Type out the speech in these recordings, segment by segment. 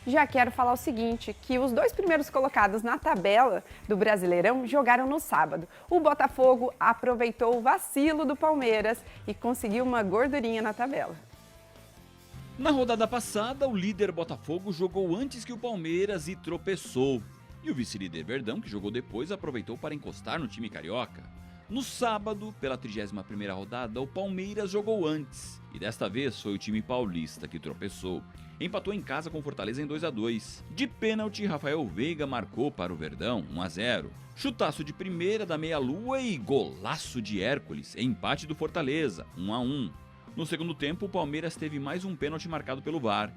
Já quero falar o seguinte, que os 2 primeiros colocados na tabela do Brasileirão jogaram no sábado. O Botafogo aproveitou o vacilo do Palmeiras e conseguiu uma gordurinha na tabela. Na rodada passada, o líder Botafogo jogou antes que o Palmeiras e tropeçou. E o vice-líder Verdão, que jogou depois, aproveitou para encostar no time carioca. No sábado, pela 31ª rodada, o Palmeiras jogou antes. E desta vez foi o time paulista que tropeçou. Empatou em casa com o Fortaleza em 2-2. De pênalti, Rafael Veiga marcou para o Verdão, 1-0. Chutaço de primeira da meia-lua e golaço de Hércules, empate do Fortaleza, 1-1. No segundo tempo, o Palmeiras teve mais um pênalti marcado pelo VAR.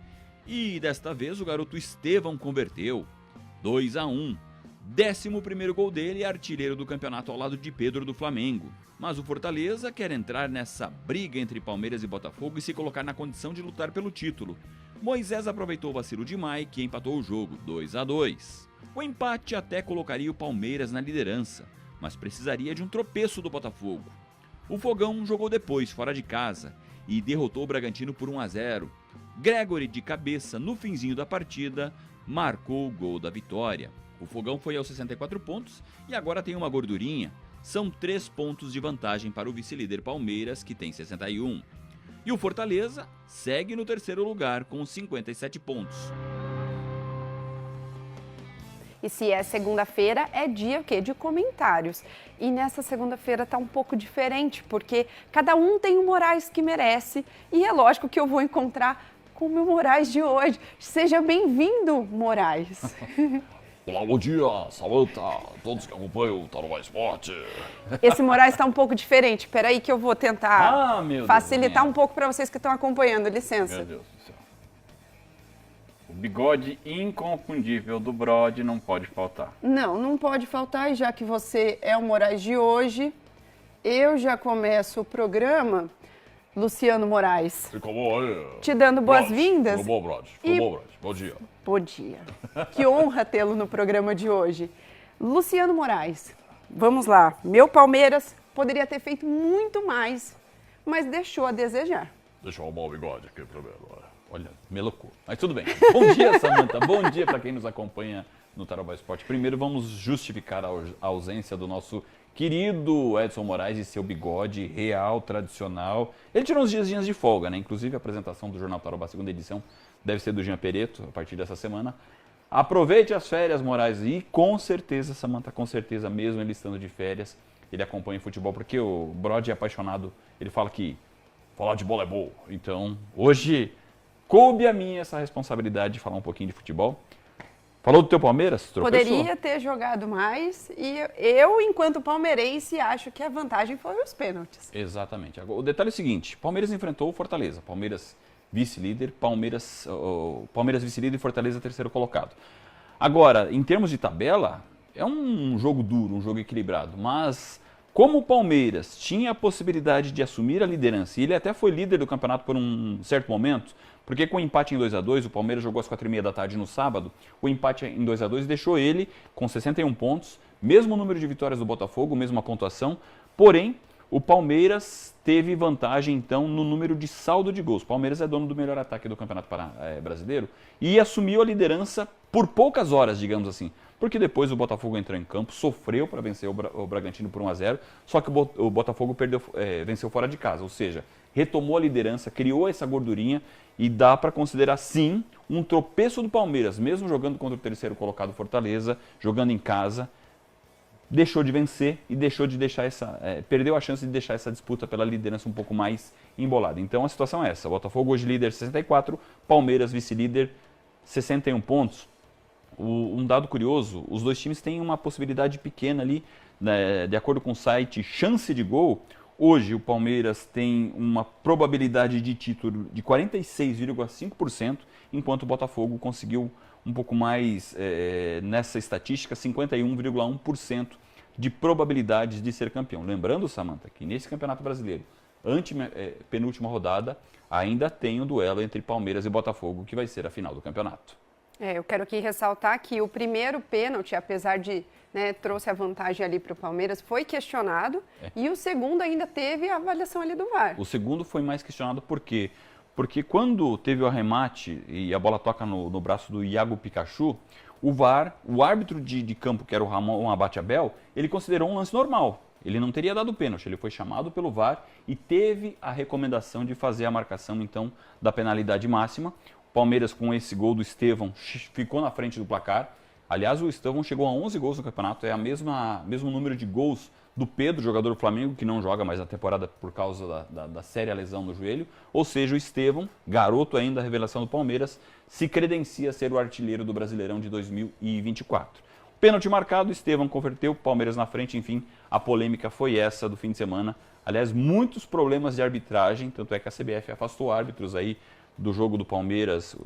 E desta vez o garoto Estevão converteu, 2-1. 11º gol dele, artilheiro do campeonato ao lado de Pedro do Flamengo. Mas o Fortaleza quer entrar nessa briga entre Palmeiras e Botafogo e se colocar na condição de lutar pelo título. Moisés aproveitou o vacilo de Mike e empatou o jogo, 2-2. O empate até colocaria o Palmeiras na liderança, mas precisaria de um tropeço do Botafogo. O Fogão jogou depois, fora de casa, e derrotou o Bragantino por 1-0. Gregory, de cabeça, no finzinho da partida, marcou o gol da vitória. O Fogão foi aos 64 pontos e agora tem uma gordurinha. São 3 pontos de vantagem para o vice-líder Palmeiras, que tem 61. E o Fortaleza segue no terceiro lugar com 57 pontos. E se é segunda-feira, é dia o quê? De comentários. E nessa segunda-feira tá um pouco diferente, porque cada um tem um Moraes que merece. E é lógico que eu vou encontrar com o meu Moraes de hoje. Seja bem-vindo, Moraes. Olá, bom dia, Samanta, todos que acompanham o Tarobá Esporte. Esse Moraes está um pouco diferente. Espera aí que eu vou tentar meu facilitar Deus, um pouco para vocês que estão acompanhando. Licença. Meu Deus do céu. O bigode inconfundível do Brode não pode faltar. Não pode faltar. E já que você é o Moraes de hoje, eu já começo o programa, Luciano Moraes, Ficou bom aí? te dando boas-vindas. Ficou bom, Brode. Ficou bom, Brode. Bom dia. Bom dia. Que honra tê-lo no programa de hoje. Luciano Moraes, vamos lá. Meu Palmeiras poderia ter feito muito mais, mas deixou a desejar. Deixa eu arrumar o bigode aqui primeiro. Olha, melocou. Mas tudo bem. Bom dia, Samanta. Bom dia para quem nos acompanha no Tarobá Esporte. Primeiro vamos justificar a ausência do nosso querido Edson Moraes e seu bigode real, tradicional. Ele tirou uns dias de folga, né? Inclusive a apresentação do Jornal Tarobá, segunda edição, deve ser do Jean Pereto, a partir dessa semana. Aproveite as férias, Moraes, e com certeza, Samanta, com certeza, mesmo ele estando de férias, ele acompanha futebol, porque o Brode é apaixonado, ele fala que falar de bola é bom. Então, hoje, coube a mim essa responsabilidade de falar um pouquinho de futebol. Falou do teu Palmeiras? Tropeçou. Poderia ter jogado mais e eu, enquanto palmeirense, acho que a vantagem foi os pênaltis. Exatamente. Agora, o detalhe é o seguinte, Palmeiras enfrentou o Fortaleza, Palmeiras vice-líder, Palmeiras vice-líder e Fortaleza terceiro colocado. Agora, em termos de tabela, é um jogo duro, um jogo equilibrado, mas como o Palmeiras tinha a possibilidade de assumir a liderança, e ele até foi líder do campeonato por um certo momento, porque com o empate em 2-2, o Palmeiras jogou às 4h30 da tarde no sábado, o empate em 2-2 deixou ele com 61 pontos, mesmo número de vitórias do Botafogo, mesma pontuação, porém, o Palmeiras teve vantagem, então, no número de saldo de gols. O Palmeiras é dono do melhor ataque do Campeonato Brasileiro e assumiu a liderança por poucas horas, digamos assim. Porque depois o Botafogo entrou em campo, sofreu para vencer o Bragantino por 1-0, só que o Botafogo venceu fora de casa, ou seja, retomou a liderança, criou essa gordurinha e dá para considerar, sim, um tropeço do Palmeiras, mesmo jogando contra o terceiro colocado Fortaleza, jogando em casa, deixou de vencer e perdeu a chance de deixar essa disputa pela liderança um pouco mais embolada. Então a situação é essa, Botafogo hoje líder 64, Palmeiras vice-líder 61 pontos. Um dado curioso, os dois times têm uma possibilidade pequena ali, né, de acordo com o site Chance de Gol, hoje o Palmeiras tem uma probabilidade de título de 46,5%, enquanto o Botafogo conseguiu um pouco mais nessa estatística, 51,1% de probabilidades de ser campeão. Lembrando, Samanta, que nesse Campeonato Brasileiro, penúltima rodada, ainda tem o duelo entre Palmeiras e Botafogo, que vai ser a final do campeonato. Eu quero aqui ressaltar que o primeiro pênalti, apesar de trouxe a vantagem ali para o Palmeiras, foi questionado e o segundo ainda teve a avaliação ali do VAR. O segundo foi mais questionado por quê? porque quando teve o arremate e a bola toca no braço do Iago Pikachu, o VAR, o árbitro de campo, que era o Ramon Abate-Abel, ele considerou um lance normal. Ele não teria dado pênalti, ele foi chamado pelo VAR e teve a recomendação de fazer a marcação, então, da penalidade máxima. O Palmeiras, com esse gol do Estevão, ficou na frente do placar. Aliás, o Estevão chegou a 11 gols no campeonato, é mesmo número de gols do Pedro, jogador do Flamengo, que não joga mais na temporada por causa da séria lesão no joelho. Ou seja, o Estevão, garoto ainda, revelação do Palmeiras, se credencia a ser o artilheiro do Brasileirão de 2024. Pênalti marcado, Estevão converteu, Palmeiras na frente, enfim, a polêmica foi essa do fim de semana. Aliás, muitos problemas de arbitragem, tanto é que a CBF afastou árbitros aí do jogo do Palmeiras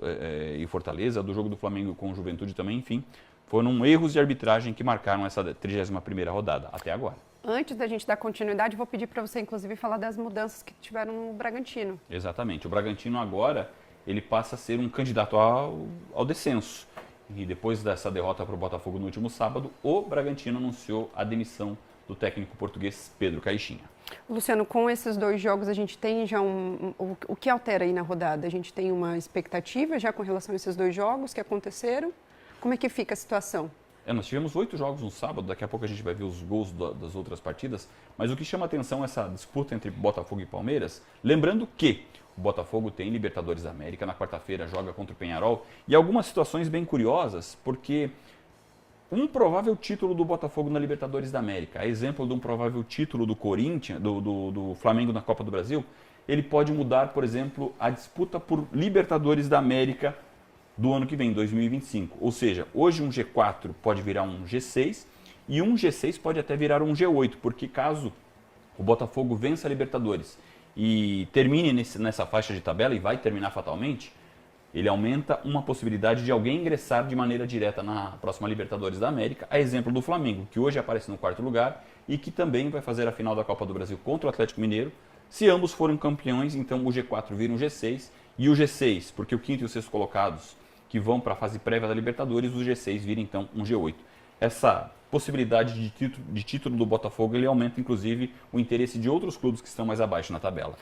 e Fortaleza, do jogo do Flamengo com o Juventude também, enfim. Foram erros de arbitragem que marcaram essa 31ª rodada, até agora. Antes da gente dar continuidade, vou pedir para você, inclusive, falar das mudanças que tiveram no Bragantino. Exatamente. O Bragantino agora, ele passa a ser um candidato ao descenso. E depois dessa derrota para o Botafogo no último sábado, o Bragantino anunciou a demissão do técnico português Pedro Caixinha. Luciano, com esses 2 jogos, a gente tem já o que altera aí na rodada? A gente tem uma expectativa já com relação a esses 2 jogos que aconteceram? Como é que fica a situação? Nós tivemos 8 jogos no sábado, daqui a pouco a gente vai ver os gols das outras partidas, mas o que chama atenção é essa disputa entre Botafogo e Palmeiras, lembrando que o Botafogo tem Libertadores da América, na quarta-feira joga contra o Peñarol, e algumas situações bem curiosas, porque um provável título do Botafogo na Libertadores da América, a exemplo de um provável título do Corinthians, do Flamengo na Copa do Brasil, ele pode mudar, por exemplo, a disputa por Libertadores da América do ano que vem, 2025. Ou seja, hoje um G4 pode virar um G6 e um G6 pode até virar um G8, porque caso o Botafogo vença a Libertadores e termine nessa faixa de tabela, e vai terminar fatalmente, ele aumenta uma possibilidade de alguém ingressar de maneira direta na próxima Libertadores da América, a exemplo do Flamengo, que hoje aparece no 4º lugar e que também vai fazer a final da Copa do Brasil contra o Atlético Mineiro. Se ambos forem campeões, então o G4 vira um G6 e o G6, porque o 5º e o 6º colocados que vão para a fase prévia da Libertadores, o G6 vira então um G8. Essa possibilidade de título do Botafogo, ele aumenta inclusive o interesse de outros clubes que estão mais abaixo na tabela.